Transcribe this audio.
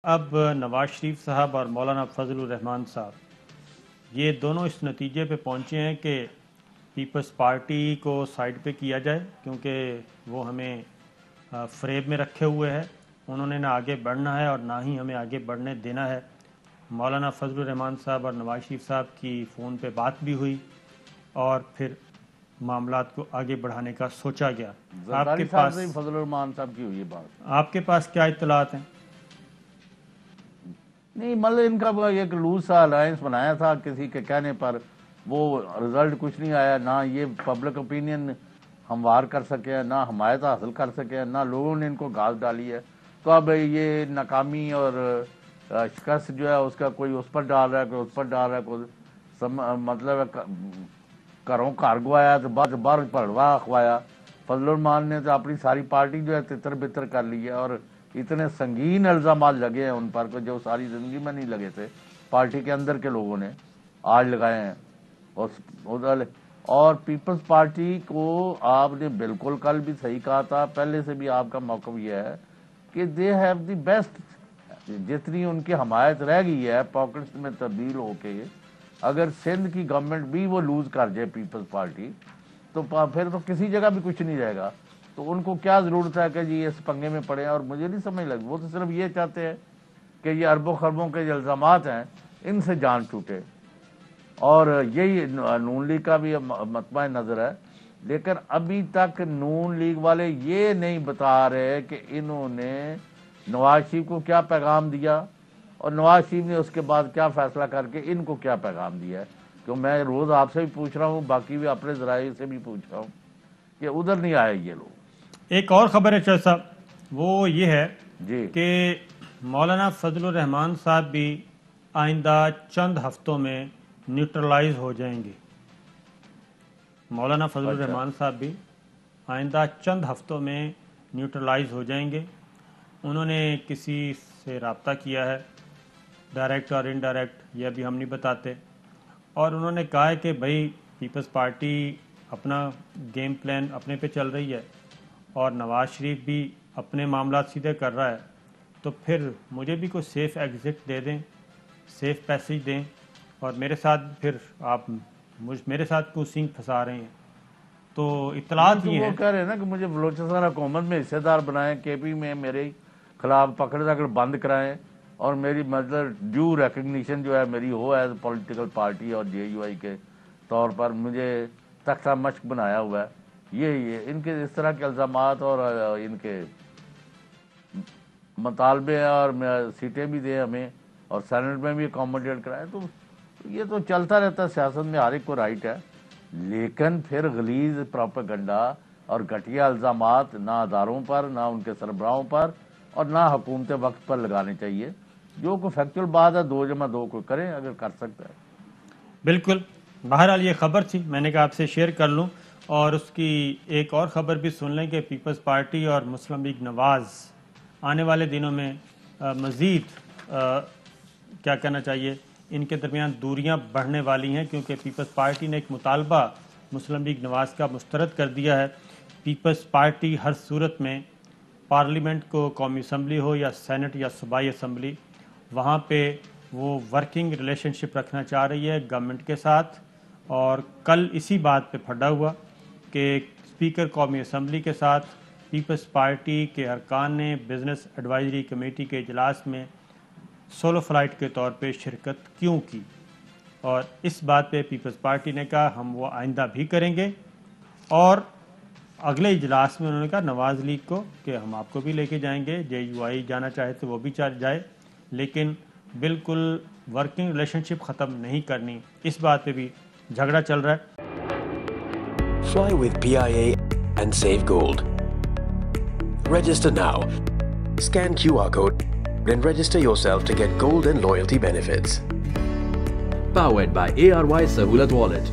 اب نواز شریف صاحب اور مولانا فضل الرحمان صاحب یہ دونوں اس نتیجے پہ پہنچے ہیں کہ پیپلز پارٹی کو سائیڈ پہ کیا جائے، کیونکہ وہ ہمیں فریب میں رکھے ہوئے ہے. انہوں نے نہ آگے بڑھنا ہے اور نہ ہی ہمیں آگے بڑھنے دینا ہے. مولانا فضل الرحمان صاحب اور نواز شریف صاحب کی فون پہ بات بھی ہوئی اور پھر معاملات کو آگے بڑھانے کا سوچا گیا. آپ کے پاس فضل الرحمان صاحب کی ہوئی بات، آپ کے پاس کیا اطلاعات ہیں؟ نہیں مطلب ان کا ایک لوز سا الائنس بنایا تھا کسی کے کہنے پر، وہ رزلٹ کچھ نہیں آیا. نہ یہ پبلک اوپینین ہموار کر سکے ہیں، نہ حمایت حاصل کر سکے ہیں، نہ لوگوں نے ان کو گھاس ڈالی ہے. تو اب یہ ناکامی اور شکست جو ہے اس کا کوئی اس پر ڈال رہا ہے، کوئی اس پر ڈال رہا ہے، کوئی مطلب گھروں گھر گوایا تو باہر پڑوا کھوایا. فضل الرحمان نے تو اپنی ساری پارٹی جو ہے تتر بتر کر لی ہے، اور اتنے سنگین الزامات لگے ہیں ان پر جو ساری زندگی میں نہیں لگے تھے. پارٹی کے اندر کے لوگوں نے آج لگائے ہیں. اور پیپلز پارٹی کو آپ نے بالکل کل بھی صحیح کہا تھا، پہلے سے بھی آپ کا موقف یہ ہے کہ دے ہیو دی بیسٹ. جتنی ان کی حمایت رہ گئی ہے پاکٹس میں تبدیل ہو کے، اگر سندھ کی گورنمنٹ بھی وہ لوز کر جائے پیپلز پارٹی، تو پھر تو کسی جگہ بھی کچھ نہیں رہے گا. تو ان کو کیا ضرورت ہے کہ جی اس پنگے میں پڑے. اور مجھے نہیں سمجھ لگی، وہ تو صرف یہ چاہتے ہیں کہ یہ اربوں خربوں کے جو الزامات ہیں ان سے جان چھوٹے. اور یہی نون لیگ کا بھی مطمع نظر ہے. لیکن ابھی تک نون لیگ والے یہ نہیں بتا رہے کہ انہوں نے نواز شریف کو کیا پیغام دیا اور نواز شریف نے اس کے بعد کیا فیصلہ کر کے ان کو کیا پیغام دیا ہے. تو میں روز آپ سے بھی پوچھ رہا ہوں، باقی بھی اپنے ذرائع سے بھی پوچھ رہا ہوں کہ ادھر نہیں آئے یہ لوگ. ایک اور خبر ہے چودھری صاحب، وہ یہ ہے جی کہ مولانا فضل الرحمان صاحب بھی آئندہ چند ہفتوں میں نیوٹرلائز ہو جائیں گے. مولانا فضل الرحمان صاحب بھی آئندہ چند ہفتوں میں نیوٹرلائز ہو جائیں گے. انہوں نے کسی سے رابطہ کیا ہے، ڈائریکٹ اور انڈائریکٹ یہ بھی ہم نہیں بتاتے، اور انہوں نے کہا ہے کہ بھائی پیپلز پارٹی اپنا گیم پلان اپنے پہ چل رہی ہے اور نواز شریف بھی اپنے معاملات سیدھے کر رہا ہے، تو پھر مجھے بھی کوئی سیف ایگزٹ دے دیں، سیف پیسیج دیں، اور میرے ساتھ پھر آپ میرے ساتھ کیوں سینگ پھنسا رہے ہیں. تو اطلاعات یہ وہ ہیں. کہہ رہے ہیں نا کہ مجھے بلوچستان حکومت میں حصے دار بنائیں، کے پی میں میرے خلاف پکڑ دکڑ بند کرائیں، اور میری مطلب ڈیو ریکگنیشن جو ہے میری ہو ایز پولیٹیکل پارٹی اور جے یو آئی کے طور پر مجھے تختہ مشق بنایا ہوا ہے. یہ ان کے اس طرح کے الزامات اور ان کے مطالبے اور سیٹیں بھی دیں ہمیں اور سینٹ میں بھی اکوموڈیٹ کرائیں. تو یہ تو چلتا رہتا ہے، سیاست میں ہر ایک کو رائٹ ہے. لیکن پھر غلیظ پروپیگنڈا اور گھٹیا الزامات نہ اداروں پر، نہ ان کے سربراہوں پر، اور نہ حکومت وقت پر لگانے چاہیے. جو کوئی فیکچول بات ہے 2+2 کو کریں اگر کر سکتا ہے. بالکل. بہرحال یہ خبر تھی، میں نے کہا آپ سے شیئر کر لوں. اور اس کی ایک اور خبر بھی سن لیں کہ پیپلز پارٹی اور مسلم لیگ نواز آنے والے دنوں میں مزید کیا کہنا چاہیے، ان کے درمیان دوریاں بڑھنے والی ہیں، کیونکہ پیپلز پارٹی نے ایک مطالبہ مسلم لیگ نواز کا مسترد کر دیا ہے. پیپلز پارٹی ہر صورت میں پارلیمنٹ کو، قومی اسمبلی ہو یا سینٹ یا صوبائی اسمبلی، وہاں پہ وہ ورکنگ ریلیشن شپ رکھنا چاہ رہی ہے گورنمنٹ کے ساتھ. اور کل اسی بات پہ پھڈا ہوا کہ اسپیکر قومی اسمبلی کے ساتھ پیپلز پارٹی کے ارکان نے بزنس ایڈوائزری کمیٹی کے اجلاس میں سولو فلائٹ کے طور پہ شرکت کیوں کی. اور اس بات پہ پیپلز پارٹی نے کہا ہم وہ آئندہ بھی کریں گے. اور اگلے اجلاس میں انہوں نے کہا نواز لیگ کو کہ ہم آپ کو بھی لے کے جائیں گے، جے یو آئی جانا چاہے تو وہ بھی جائے، لیکن بالکل ورکنگ ریلیشن شپ ختم نہیں کرنی. اس بات پہ بھی جھگڑا چل رہا ہے. Fly with PIA and save gold. Register now. Scan QR code and register yourself to get gold and loyalty benefits. Powered by ARY Sahulat Wallet.